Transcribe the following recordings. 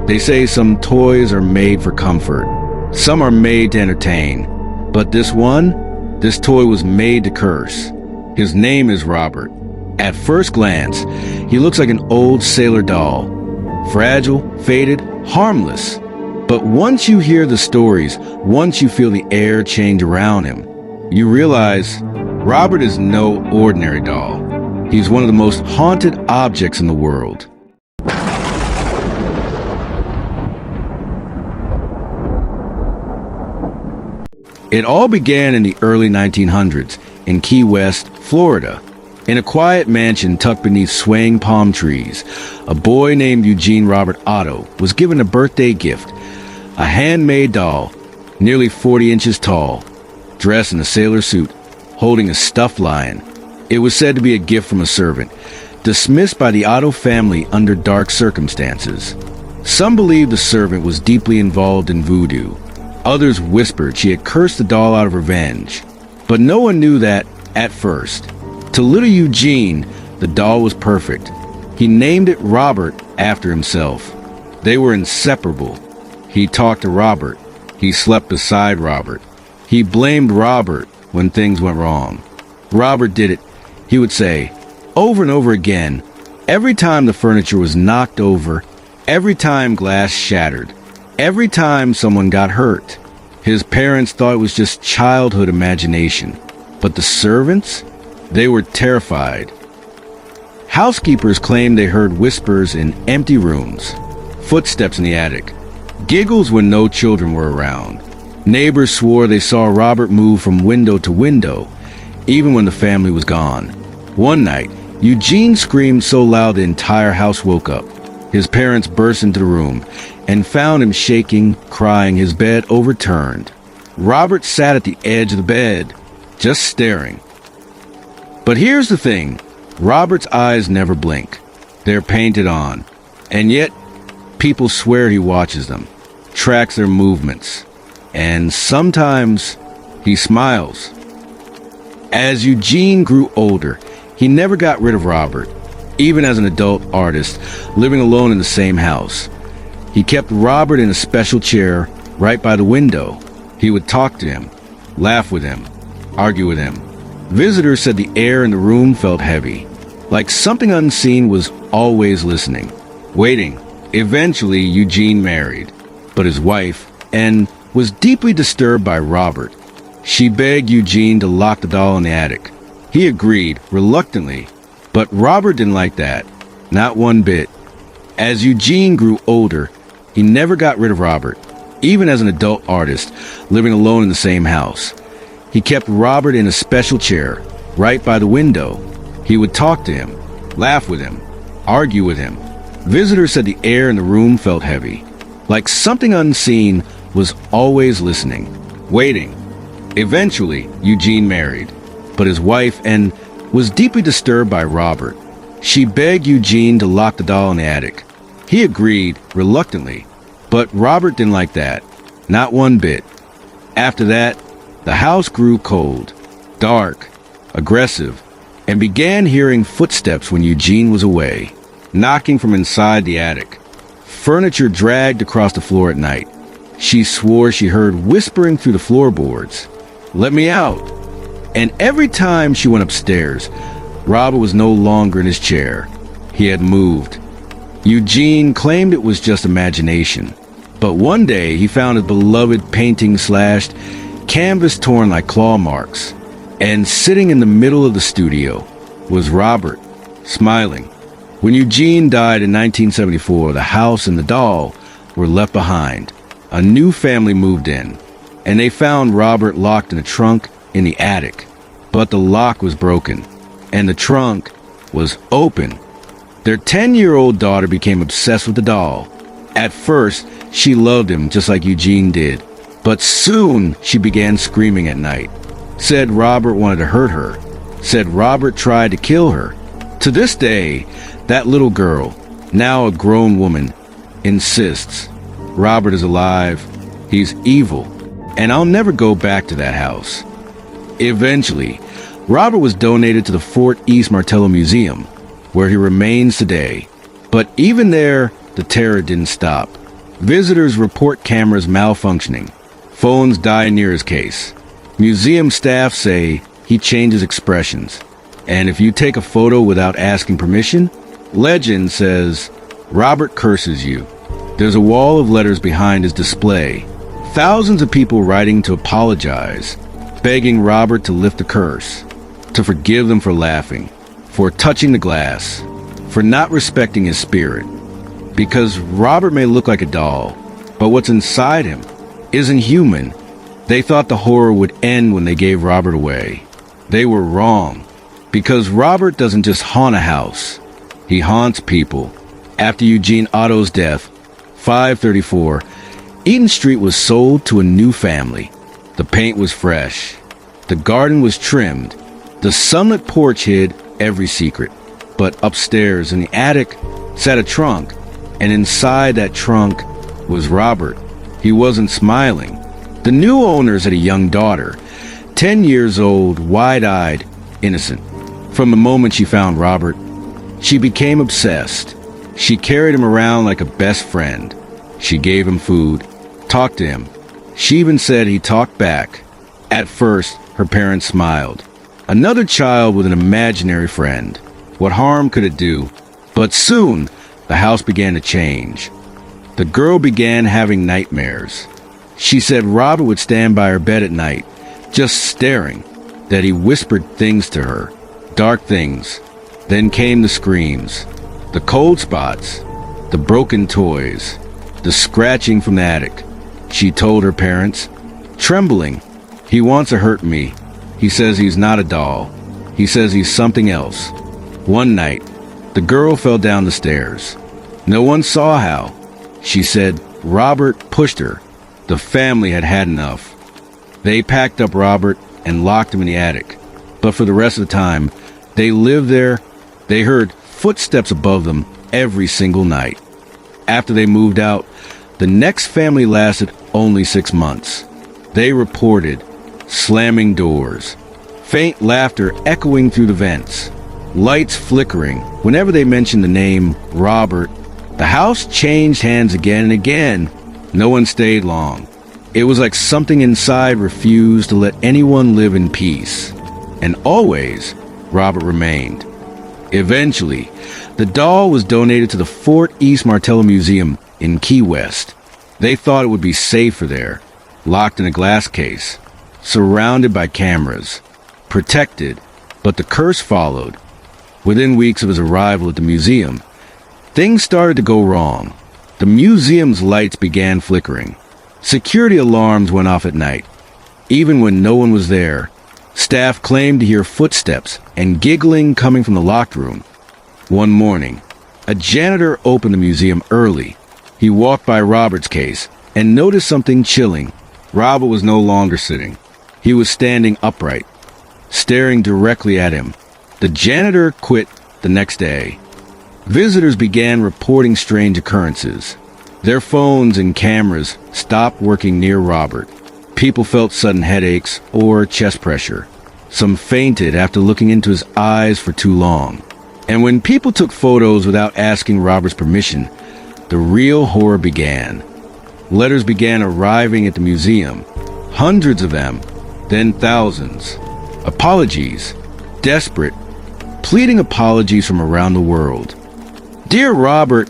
They say some toys are made for comfort, some are made to entertain, but this toy was made to curse. His name is Robert. At first glance, he looks like an old sailor doll, fragile, faded, harmless. But once you hear the stories, once you feel the air change around him, you realize Robert is no ordinary doll. He's one of the most haunted objects in the world. It all began in the early 1900s in Key West, Florida. In a quiet mansion tucked beneath swaying palm trees, a boy named Eugene Robert Otto was given a birthday gift, a handmade doll, nearly 40 inches tall, dressed in a sailor suit, holding a stuffed lion. It was said to be a gift from a servant, dismissed by the Otto family under dark circumstances. Some believed the servant was deeply involved in voodoo. Others whispered she had cursed the doll out of revenge. But no one knew that at first. To little Eugene, the doll was perfect. He named it Robert after himself. They were inseparable. He talked to Robert. He slept beside Robert. He blamed Robert when things went wrong. Robert did it, he would say, over and over again, every time the furniture was knocked over, every time glass shattered, every time someone got hurt. His parents thought it was just childhood imagination. But the servants? They were terrified. Housekeepers claimed they heard whispers in empty rooms, footsteps in the attic, giggles when no children were around. Neighbors swore they saw Robert move from window to window, even when the family was gone. One night, Eugene screamed so loud the entire house woke up. His parents burst into the room and found him shaking, crying, his bed overturned. Robert sat at the edge of the bed, just staring. But here's the thing, Robert's eyes never blink. They're painted on. And yet, people swear he watches them, tracks their movements, and sometimes he smiles. As Eugene grew older, he never got rid of Robert, even as an adult artist, living alone in the same house. He kept Robert in a special chair right by the window. He would talk to him, laugh with him, argue with him. Visitors said the air in the room felt heavy, like something unseen was always listening, waiting. Eventually, Eugene married, but his wife, Anne, was deeply disturbed by Robert. She begged Eugene to lock the doll in the attic. He agreed, reluctantly, but Robert didn't like that, not one bit. As Eugene grew older, he never got rid of Robert, even as an adult artist, living alone in the same house. He kept Robert in a special chair, right by the window. He would talk to him, laugh with him, argue with him. Visitors said the air in the room felt heavy, like something unseen was always listening, waiting. Eventually, Eugene married, but his wife, Anne, was deeply disturbed by Robert. She begged Eugene to lock the doll in the attic. He agreed, reluctantly, but Robert didn't like that, not one bit. After that, the house grew cold, dark, aggressive, and began hearing footsteps when Eugene was away, knocking from inside the attic. Furniture dragged across the floor at night. She swore she heard whispering through the floorboards, "Let me out." And every time she went upstairs, Robert was no longer in his chair. He had moved. Eugene claimed it was just imagination. But one day he found his beloved painting slashed, canvas torn like claw marks. And sitting in the middle of the studio was Robert, smiling. When Eugene died in 1974, the house and the doll were left behind. A new family moved in, and they found Robert locked in a trunk in the attic. But the lock was broken, and the trunk was open. Their 10-year-old daughter became obsessed with the doll. At first, she loved him just like Eugene did. But soon, she began screaming at night. Said Robert wanted to hurt her. Said Robert tried to kill her. To this day, that little girl, now a grown woman, insists Robert is alive, he's evil, and I'll never go back to that house. Eventually, Robert was donated to the Fort East Martello Museum, where he remains today. But even there, the terror didn't stop. Visitors report cameras malfunctioning. Phones die near his case. Museum staff say he changes expressions. And if you take a photo without asking permission, legend says Robert curses you. There's a wall of letters behind his display. Thousands of people writing to apologize, begging Robert to lift the curse, to forgive them for laughing, for touching the glass, for not respecting his spirit. Because Robert may look like a doll, but what's inside him isn't human. They thought the horror would end when they gave Robert away. They were wrong, because Robert doesn't just haunt a house. He haunts people. After Eugene Otto's death, 534, Eaton Street was sold to a new family. The paint was fresh. The garden was trimmed. The sunlit porch hid every secret. But upstairs in the attic sat a trunk, and inside that trunk was Robert. He wasn't smiling. The new owners had a young daughter, 10 years old, wide-eyed, innocent. From the moment she found Robert, she became obsessed. She carried him around like a best friend. She gave him food, talked to him. She even said he talked back. At first, her parents smiled. Another child with an imaginary friend. What harm could it do? But soon, the house began to change. The girl began having nightmares. She said Robert would stand by her bed at night, just staring, that he whispered things to her, dark things. Then came the screams, the cold spots, the broken toys, the scratching from the attic. She told her parents, trembling, "He wants to hurt me. He says he's not a doll. He says he's something else." One night, the girl fell down the stairs. No one saw how. She said Robert pushed her. The family had had enough. They packed up Robert and locked him in the attic. But for the rest of the time, they lived there. They heard footsteps above them every single night. After they moved out, the next family lasted only 6 months. They reported slamming doors, faint laughter echoing through the vents, lights flickering whenever they mentioned the name Robert. The house changed hands again and again. No one stayed long. It was like something inside refused to let anyone live in peace. And always, Robert remained. Eventually, the doll was donated to the Fort East Martello Museum in Key West. They thought it would be safer there, locked in a glass case, surrounded by cameras, protected, but the curse followed. Within weeks of his arrival at the museum, things started to go wrong. The museum's lights began flickering. Security alarms went off at night. Even when no one was there, staff claimed to hear footsteps and giggling coming from the locked room. One morning, a janitor opened the museum early. He walked by Robert's case and noticed something chilling. Robert was no longer sitting. He was standing upright, staring directly at him. The janitor quit the next day. Visitors began reporting strange occurrences. Their phones and cameras stopped working near Robert. People felt sudden headaches or chest pressure. Some fainted after looking into his eyes for too long. And when people took photos without asking Robert's permission, the real horror began. Letters began arriving at the museum. Hundreds of them, then thousands. Apologies, desperate, pleading apologies from around the world. "Dear Robert,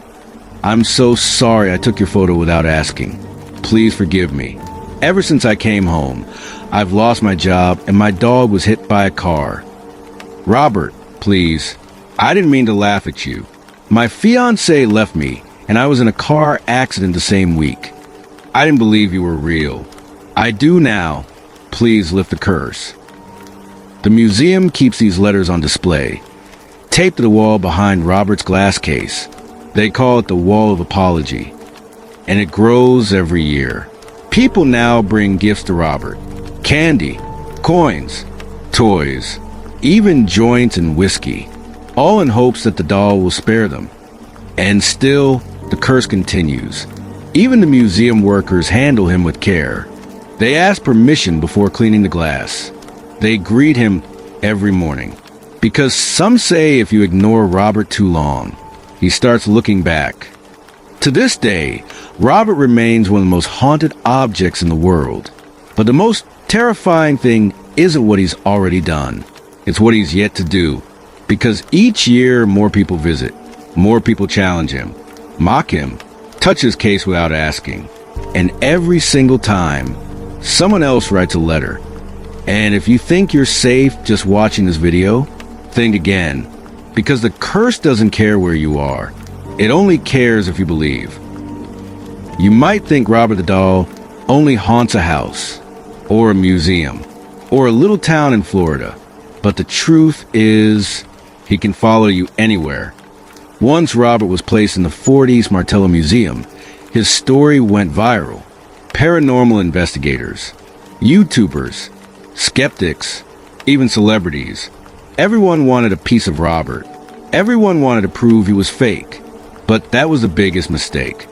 I'm so sorry I took your photo without asking. Please forgive me. Ever since I came home, I've lost my job and my dog was hit by a car. Robert, please, I didn't mean to laugh at you. My fiancé left me and I was in a car accident the same week. I didn't believe you were real. I do now. Please lift the curse." The museum keeps these letters on display, taped to the wall behind Robert's glass case. They call it the Wall of Apology, and it grows every year. People now bring gifts to Robert: candy, coins, toys, even joints and whiskey, all in hopes that the doll will spare them. And still, the curse continues. Even the museum workers handle him with care. They ask permission before cleaning the glass. They greet him every morning, because some say if you ignore Robert too long, he starts looking back. To this day, Robert remains one of the most haunted objects in the world. But the most terrifying thing isn't what he's already done. It's what he's yet to do. Because each year, more people visit. More people challenge him, mock him, touch his case without asking. And every single time, someone else writes a letter. And if you think you're safe just watching this video, think again. Because the curse doesn't care where you are. It only cares if you believe. You might think Robert the Doll only haunts a house, or a museum, or a little town in Florida. But the truth is, he can follow you anywhere. Once Robert was placed in the Fort East Martello Museum, his story went viral. Paranormal investigators, YouTubers, skeptics, even celebrities. Everyone wanted a piece of Robert. Everyone wanted to prove he was fake. But that was the biggest mistake.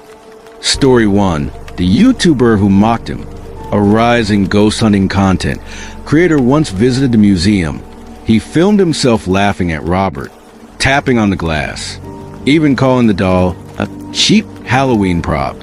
Story 1. The YouTuber who mocked him. A rising ghost hunting content creator once visited the museum. He filmed himself laughing at Robert, tapping on the glass, even calling the doll a cheap Halloween prop.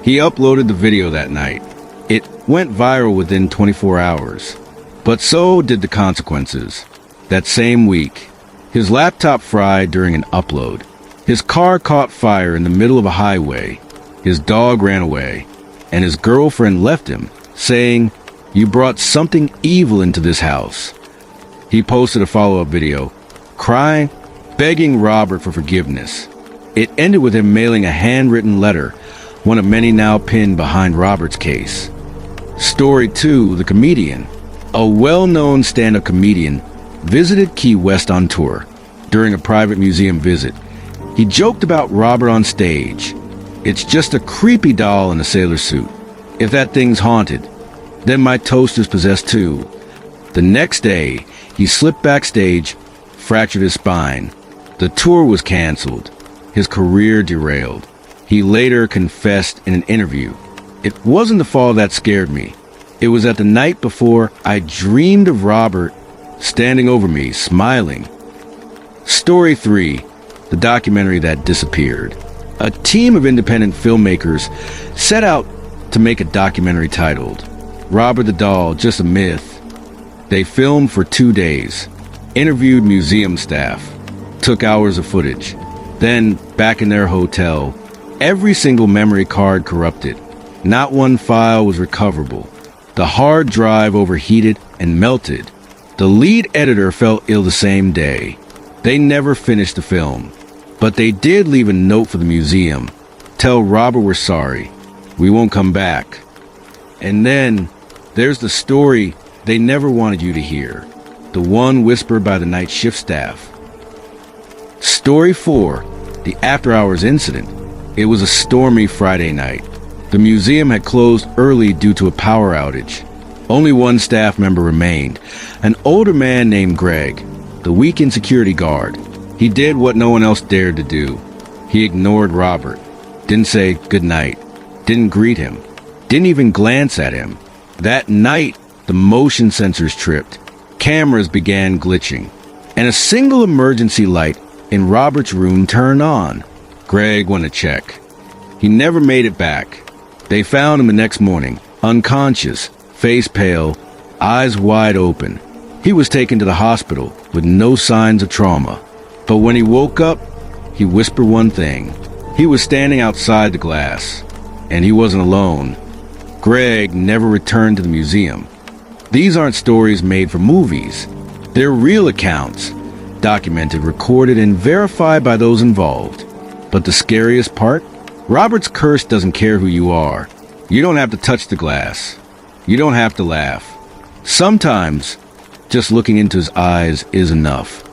He uploaded the video that night. It went viral within 24 hours. But so did the consequences. That same week, his laptop fried during an upload. His car caught fire in the middle of a highway. His dog ran away, and his girlfriend left him, saying, "You brought something evil into this house." He posted a follow-up video, crying, begging Robert for forgiveness. It ended with him mailing a handwritten letter, one of many now pinned behind Robert's case. Story 2, the comedian. A well-known stand-up comedian visited Key West on tour. During a private museum visit, he joked about Robert on stage. "It's just a creepy doll in a sailor suit. If that thing's haunted, then my toaster's possessed too." The next day, he slipped backstage, fractured his spine. The tour was canceled. His career derailed. He later confessed in an interview, "It wasn't the fall that scared me. It was that the night before I dreamed of Robert standing over me, smiling." Story 3, the documentary that disappeared. A team of independent filmmakers set out to make a documentary titled Robert the Doll, Just a Myth. They filmed for 2 days, interviewed museum staff, took hours of footage. Then, back in their hotel, every single memory card corrupted. Not one file was recoverable. The hard drive overheated and melted. The lead editor fell ill the same day. They never finished the film. But they did leave a note for the museum. "Tell Robert we're sorry. We won't come back." And then, there's the story they never wanted you to hear. The one whispered by the night shift staff. Story 4, the after-hours incident. It was a stormy Friday night. The museum had closed early due to a power outage. Only one staff member remained, an older man named Greg, the weekend security guard. He did what no one else dared to do. He ignored Robert, didn't say goodnight, didn't greet him, didn't even glance at him. That night, the motion sensors tripped, cameras began glitching, and a single emergency light in Robert's room turned on. Greg went to check. He never made it back. They found him the next morning, unconscious, face pale, eyes wide open. He was taken to the hospital with no signs of trauma. But when he woke up, he whispered one thing. He was standing outside the glass, and he wasn't alone. Greg never returned to the museum. These aren't stories made for movies. They're real accounts, documented, recorded, and verified by those involved. But the scariest part? Robert's curse doesn't care who you are. You don't have to touch the glass. You don't have to laugh. Sometimes, just looking into his eyes is enough.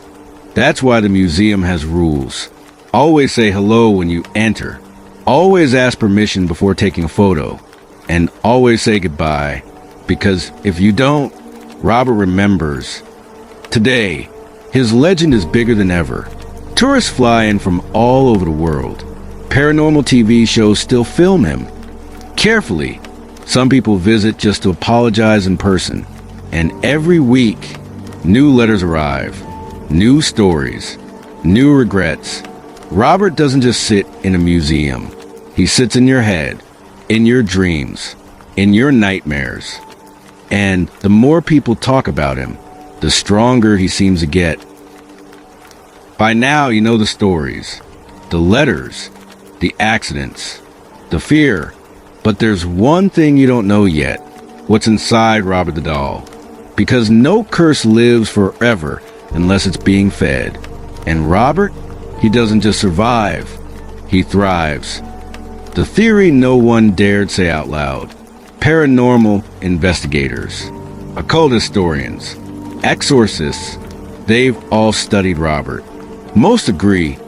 That's why the museum has rules. Always say hello when you enter. Always ask permission before taking a photo. And always say goodbye. Because if you don't, Robert remembers. Today, his legend is bigger than ever. Tourists fly in from all over the world. Paranormal TV shows still film him. Carefully, some people visit just to apologize in person. And every week, new letters arrive. New stories. New regrets. Robert doesn't just sit in a museum. He sits in your head, in your dreams, in your nightmares. And the more people talk about him, the stronger he seems to get. By now, you know the stories, the letters, the accidents, the fear. But there's one thing you don't know yet, what's inside Robert the Doll. Because no curse lives forever unless it's being fed. And Robert, he doesn't just survive, he thrives. The theory no one dared say out loud. Paranormal investigators, occult historians, exorcists, they've all studied Robert. Most agree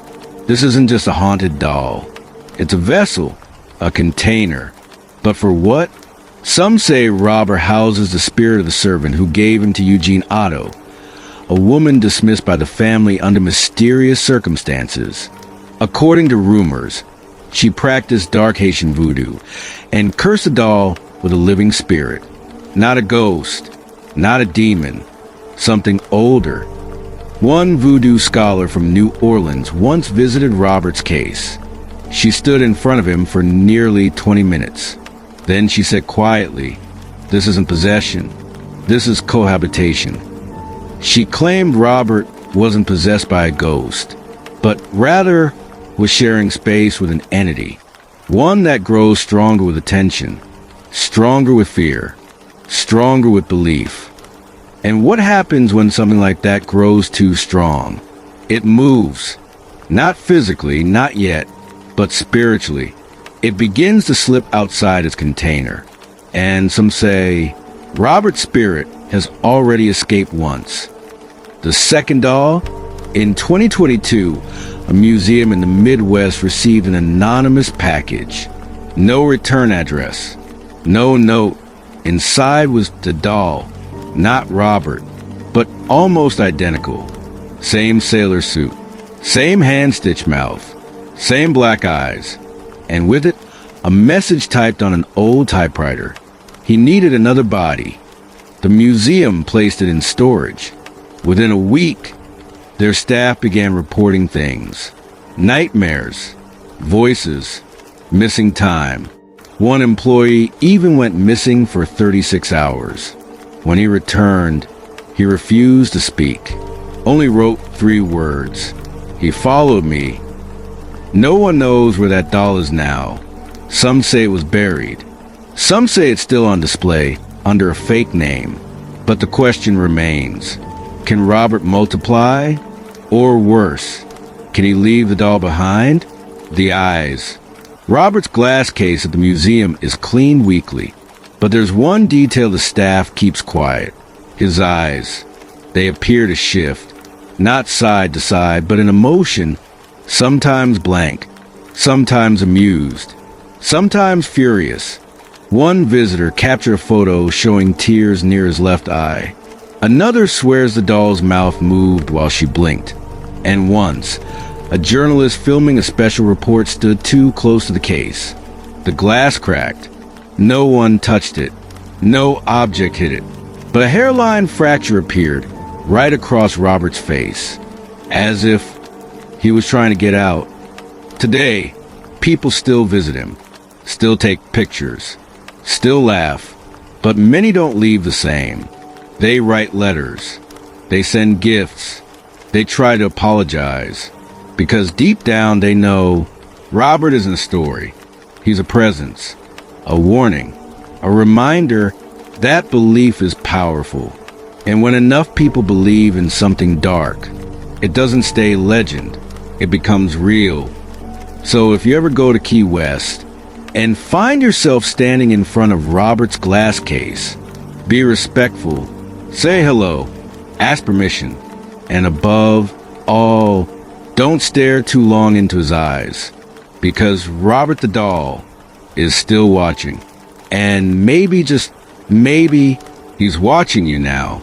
this isn't just a haunted doll. It's a vessel, a container. But for what? Some say Robert houses the spirit of the servant who gave him to Eugene Otto, a woman dismissed by the family under mysterious circumstances. According to rumors, she practiced dark Haitian voodoo and cursed the doll with a living spirit. Not a ghost, not a demon, something older. One voodoo scholar from New Orleans once visited Robert's case. She stood in front of him for nearly 20 minutes. Then she said quietly, "This isn't possession. This is cohabitation." She claimed Robert wasn't possessed by a ghost, but rather was sharing space with an entity, one that grows stronger with attention, stronger with fear, stronger with belief. And what happens when something like that grows too strong? It moves, not physically, not yet, but spiritually. It begins to slip outside its container. And some say Robert's spirit has already escaped once. The second doll? In 2022, a museum in the Midwest received an anonymous package. No return address, no note. Inside was the doll, not Robert, but almost identical. Same sailor suit, same hand-stitched mouth, same black eyes, and with it, a message typed on an old typewriter. He needed another body. The museum placed it in storage. Within a week, their staff began reporting things. Nightmares, voices, missing time. One employee even went missing for 36 hours. When he returned, he refused to speak, only wrote 3 words. He followed me. No one knows where that doll is now. Some say it was buried. Some say it's still on display under a fake name. But the question remains, can Robert multiply? Or worse, can he leave the doll behind? The eyes. Robert's glass case at the museum is cleaned weekly, but there's one detail the staff keeps quiet. His eyes. They appear to shift, not side to side, but in emotion, sometimes blank, sometimes amused, sometimes furious. One visitor captured a photo showing tears near his left eye. Another swears the doll's mouth moved while she blinked. And once, a journalist filming a special report stood too close to the case. The glass cracked. No one touched it. No object hit it. But a hairline fracture appeared right across Robert's face, as if he was trying to get out. Today, people still visit him, still take pictures, still laugh, but many don't leave the same. They write letters. They send gifts. They try to apologize. Because deep down they know Robert isn't a story. He's a presence, a warning, a reminder that belief is powerful. And when enough people believe in something dark, it doesn't stay legend. It becomes real. So if you ever go to Key West and find yourself standing in front of Robert's glass case, be respectful, say hello, ask permission, and above all, don't stare too long into his eyes, because Robert the doll is still watching. And maybe, just maybe, he's watching you now.